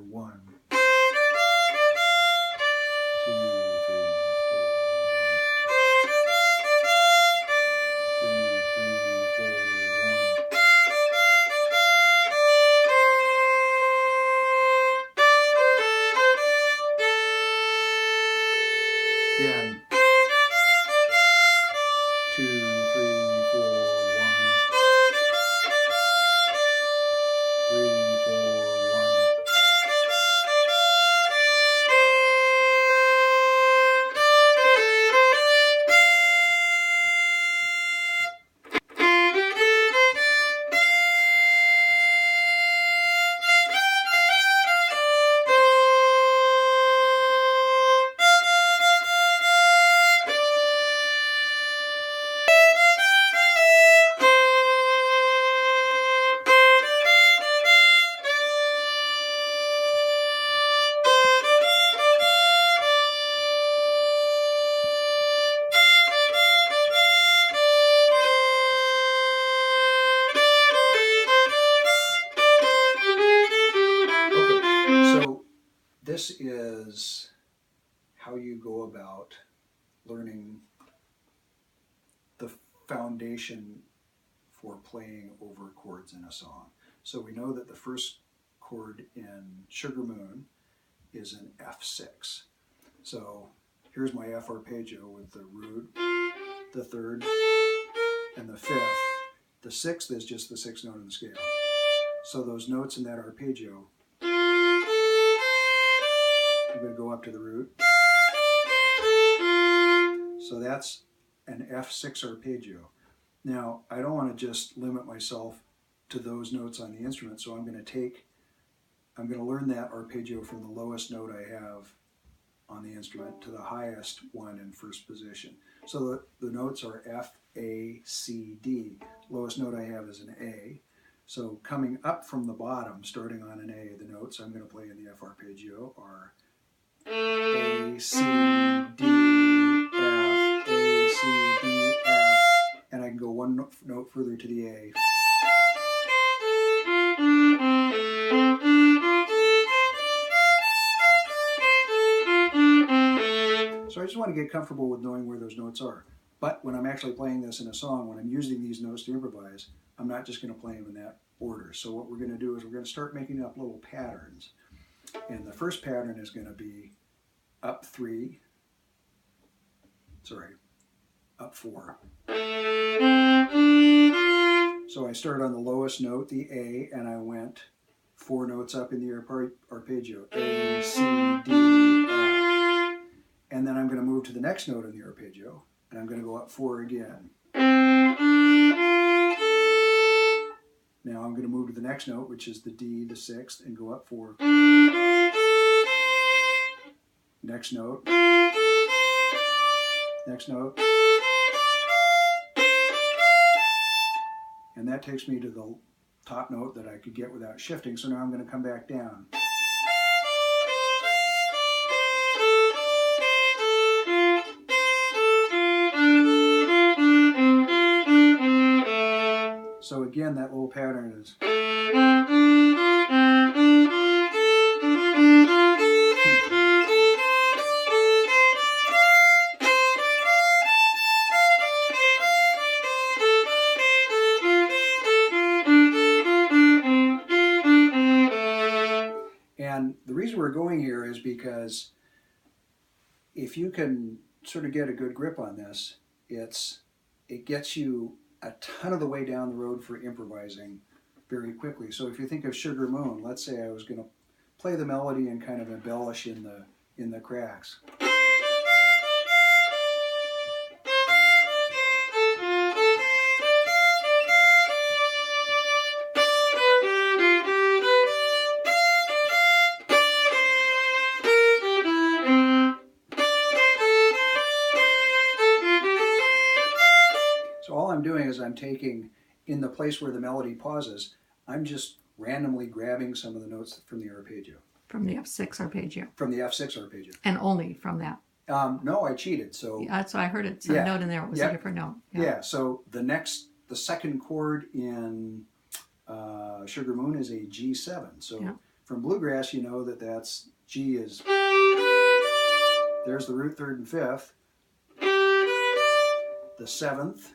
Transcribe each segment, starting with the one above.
1, 2, 3, 4, 1. Again. 2, 3, 4, 1. 3, 4, 1. This is how you go about learning the foundation for playing over chords in a song. So we know that the first chord in Sugar Moon is an F6. So here's my F arpeggio with the root, the third, and the fifth. The sixth is just the sixth note in the scale. So those notes in that arpeggio, I'm going to go up to the root. So that's an F6 arpeggio. Now, I don't want to just limit myself to those notes on the instrument, so I'm going to learn that arpeggio from the lowest note I have on the instrument to the highest one in first position. So the notes are F, A, C, D. Lowest note I have is an A. So coming up from the bottom, starting on an A, the notes I'm going to play in the F arpeggio are A, C, D, F, A, C, D, F, and I can go one note further to the A. So I just want to get comfortable with knowing where those notes are. But when I'm actually playing this in a song, when I'm using these notes to improvise, I'm not just going to play them in that order. So what we're going to do is we're going to start making up little patterns. And the first pattern is going to be up 3, up 4. So I started on the lowest note, the A, and I went 4 notes up in the arpeggio, A, C, D, F. And then I'm going to move to the next note in the arpeggio, and I'm going to go up 4 again. Now I'm going to move to the next note, which is the D, the sixth, and go up 4. Next note. Next note. And that takes me to the top note that I could get without shifting, so now I'm going to come back down. So again, that little pattern is. And the reason we're going here is because if you can sort of get a good grip on this, it gets you a ton of the way down the road for improvising very quickly. So if you think of Sugar Moon, let's say I was going to play the melody and kind of embellish in the cracks. So all I'm doing is I'm taking, in the place where the melody pauses, I'm just randomly grabbing some of the notes from the arpeggio. From the F6 arpeggio. From the F6 arpeggio. And only from that. No, I cheated. So yeah, that's why I heard it. So a note in there. It was a different note. Yeah. So the second chord in Sugar Moon is a G7. So from bluegrass, you know that that's G is, there's the root, third, and fifth. The seventh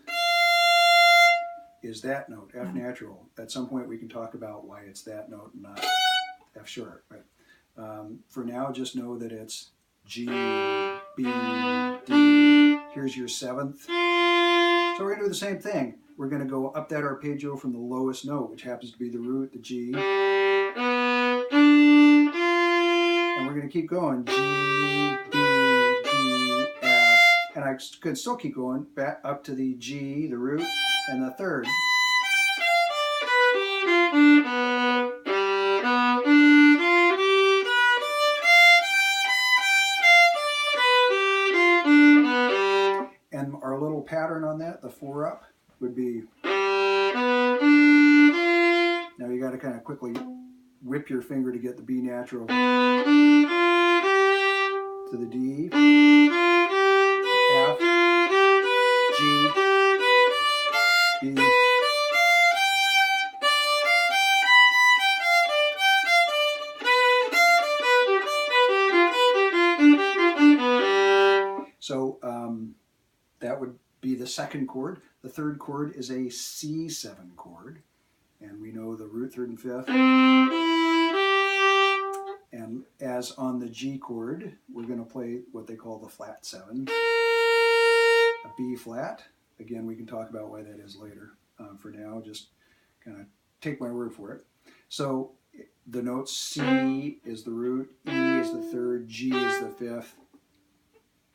is that note, F natural. At some point we can talk about why it's that note and not F sharp. But for now, just know that it's G, B, D. Here's your seventh. So we're going to do the same thing. We're going to go up that arpeggio from the lowest note, which happens to be the root, the G. And we're going to keep going. G, B, D, F. And I could still keep going back up to the G, the root, and the third. And our little pattern on that, the 4 up, would be. Now you got to kind of quickly whip your finger to get the B natural to the D, F, G, B. So that would be the second chord. The third chord is a C7 chord. And we know the root, third, and fifth. And as on the G chord, we're going to play what they call the flat 7. A B flat. Again, we can talk about why that is later. For now, just kind of take my word for it. So the note C is the root, E is the third, G is the fifth,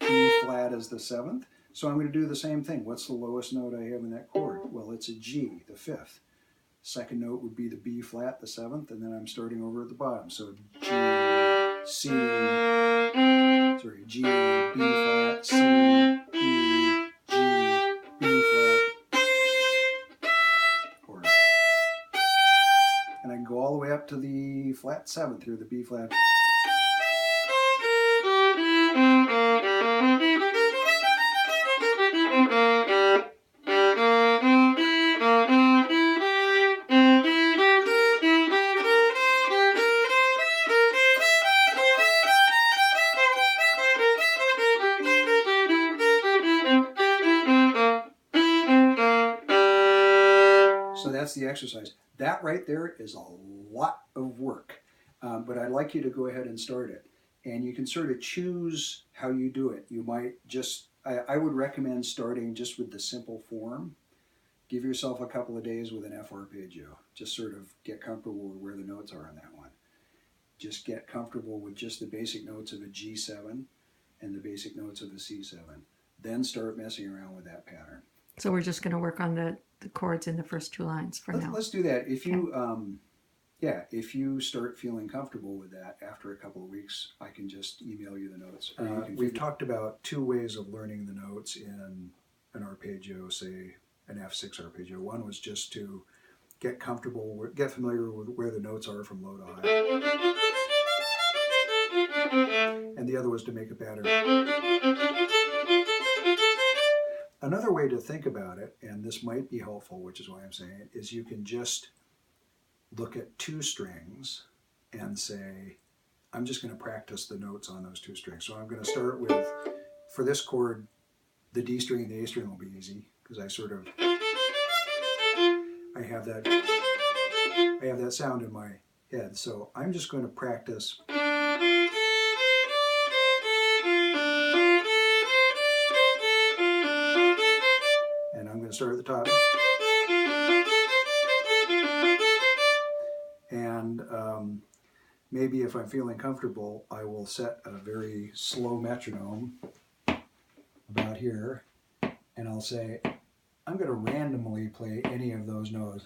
E flat is the seventh. So I'm going to do the same thing. What's the lowest note I have in that chord? Well, it's a G, the fifth. Second note would be the B flat, the seventh, and then I'm starting over at the bottom. So G, C, G, B flat, C, E, G, B flat, chord. And I can go all the way up to the flat seventh here, the B flat. So that's the exercise. That right there is a lot of work, but I'd like you to go ahead and start it. And you can sort of choose how you do it. You might just, I would recommend starting just with the simple form. Give yourself a couple of days with an F arpeggio. Just sort of get comfortable with where the notes are on that one. Just get comfortable with just the basic notes of a G7 and the basic notes of a C7. Then start messing around with that pattern. So we're just going to work on the chords in the first 2 lines for now. Let's do that. If you, if you start feeling comfortable with that after a couple of weeks, I can just email you the notes. We've talked about 2 ways of learning the notes in an arpeggio, say an F6 arpeggio. One was just to get comfortable, get familiar with where the notes are from low to high. And the other was to make a pattern. Another way to think about it, and this might be helpful, which is why I'm saying it, is you can just look at 2 strings and say, I'm just going to practice the notes on those 2 strings. So I'm going to start with, for this chord, the D string and the A string will be easy, because I have that sound in my head. So I'm just going to practice. And I'm going to start at the top. And maybe if I'm feeling comfortable, I will set a very slow metronome about here, and I'll say, I'm going to randomly play any of those notes.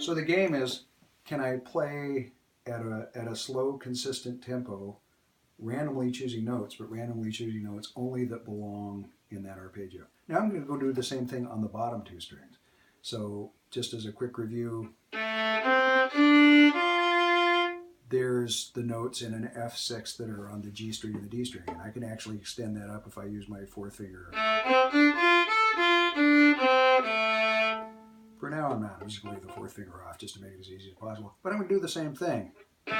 So the game is, can I play at a slow, consistent tempo, randomly choosing notes, but randomly choosing notes only that belong in that arpeggio. Now I'm going to go do the same thing on the bottom 2 strings. So just as a quick review, there's the notes in an F6 that are on the G string and the D string, and I can actually extend that up if I use my fourth finger. For now, I'm not. I'm just going to leave the fourth finger off just to make it as easy as possible. But I'm going to do the same thing. Now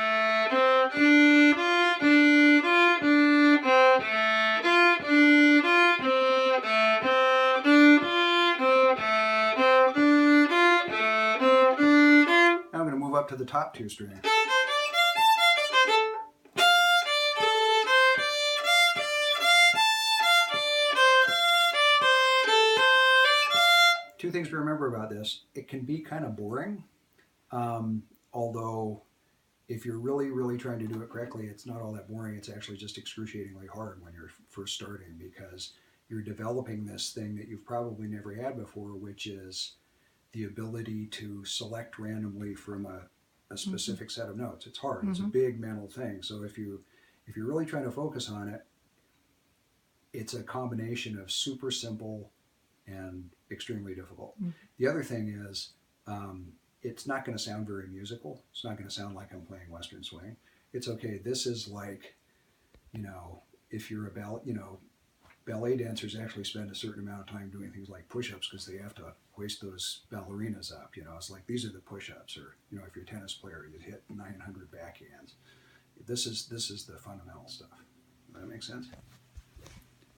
I'm going to move up to the top two strings. Two things to remember about this. It can be kind of boring, although if you're really trying to do it correctly, it's not all that boring. It's actually just excruciatingly hard when you're first starting, because you're developing this thing that you've probably never had before, which is the ability to select randomly from a specific set of notes. It's hard. It's a big mental thing. So if you're really trying to focus on it, it's a combination of super simple and extremely difficult. The other thing is, it's not going to sound very musical. It's not going to sound like I'm playing Western swing. It's okay. This is like, if you're ballet dancers actually spend a certain amount of time doing things like push-ups because they have to hoist those ballerinas up. It's like, these are the push-ups, or if you're a tennis player, you hit 900 backhands. This is the fundamental stuff. Does that make sense?